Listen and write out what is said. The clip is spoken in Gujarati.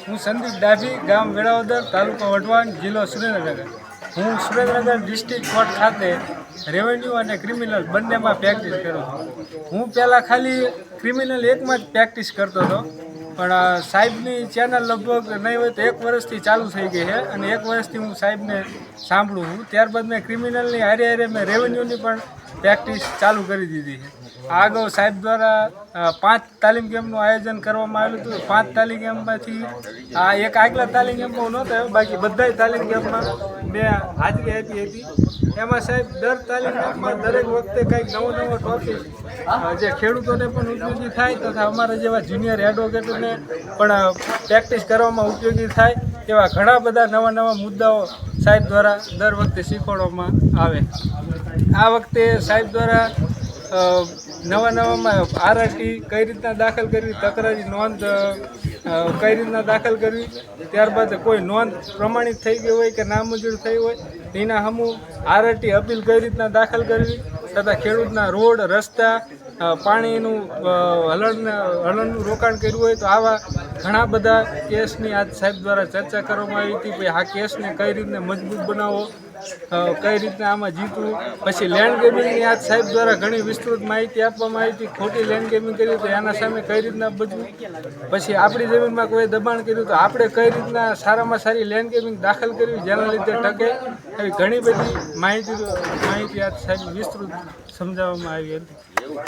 હું સંદીપ ડાભી, ગામ વેળાવદર, તાલુકો વઢવાણ, જિલ્લો સુરેન્દ્રનગર. હું સુરેન્દ્રનગર ડિસ્ટ્રિક્ટ કોર્ટ ખાતે રેવન્યુ અને ક્રિમિનલ બંનેમાં પ્રેક્ટિસ કરું છું. હું પહેલાં ખાલી ક્રિમિનલ એકમાં જ પ્રેક્ટિસ કરતો હતો, પણ સાહેબની ચેનલ લગભગ નહીં હોય તો 1 વર્ષથી ચાલુ થઈ ગઈ છે અને 1 વર્ષથી હું સાહેબને સાંભળું છું. ત્યારબાદ મેં ક્રિમિનલની હારે મેં રેવન્યુની પણ પ્રેક્ટિસ ચાલુ કરી દીધી છે. આગળ સાહેબ દ્વારા 5 તાલીમ કેમ્પનું આયોજન કરવામાં આવેલું હતું. 5 તાલીમ કેમ્પમાંથી એક આગલા તાલીમ કેમ્પમાં નહોતો આવ્યો, બાકી બધાય તાલીમ કેમ્પમાં મેં હાજરી આપી હતી. એમાં સાહેબ દર તાલીમ કેમ્પમાં દરેક વખતે કંઈક નવો ટોપિક જે ખેડૂતોને પણ ઉપયોગી થાય તથા અમારા જેવા જુનિયર એડવોકેટોને પણ પ્રેક્ટિસ કરવામાં ઉપયોગી થાય એવા ઘણા બધા નવા મુદ્દાઓ સાહેબ દ્વારા દર વખતે શીખવાડવામાં આવે. આ વખતે સાહેબ દ્વારા નવામાં આરઆરટી કઈ રીતના દાખલ કરવી, તકરારી નોંધ કઈ રીતના દાખલ કરવી, ત્યારબાદ કોઈ નોંધ પ્રમાણિત થઈ ગઈ હોય કે નામંજૂર થઈ હોય એના સામું આરઆરટી અપીલ કઈ રીતના દાખલ કરવી તથા ખેડૂતના રોડ, રસ્તા, પાણીનું હલનનું રોકાણ કર્યું હોય તો આવા ઘણા બધા કેસની આજ સાહેબ દ્વારા ચર્ચા કરવામાં આવી હતી. પછી આ કેસને કઈ રીતને મજબૂત બનાવવો, કઈ રીતના આમાં જીતવું. પછી લેન્ડ ગેમિંગની આજ સાહેબ દ્વારા ઘણી વિસ્તૃત માહિતી આપવામાં આવી હતી. ખોટી લેન્ડ ગેમિંગ કર્યું તો એના સામે કઈ રીતના બચવું. પછી આપણી જમીનમાં કોઈ દબાણ કર્યું તો આપણે કઈ રીતના સારામાં સારી લેન્ડ ગેમિંગ દાખલ કરવી જેના લીધે ટકે, એવી ઘણી બધી માહિતી આજ સાહેબ વિસ્તૃત સમજાવવામાં આવી હતી.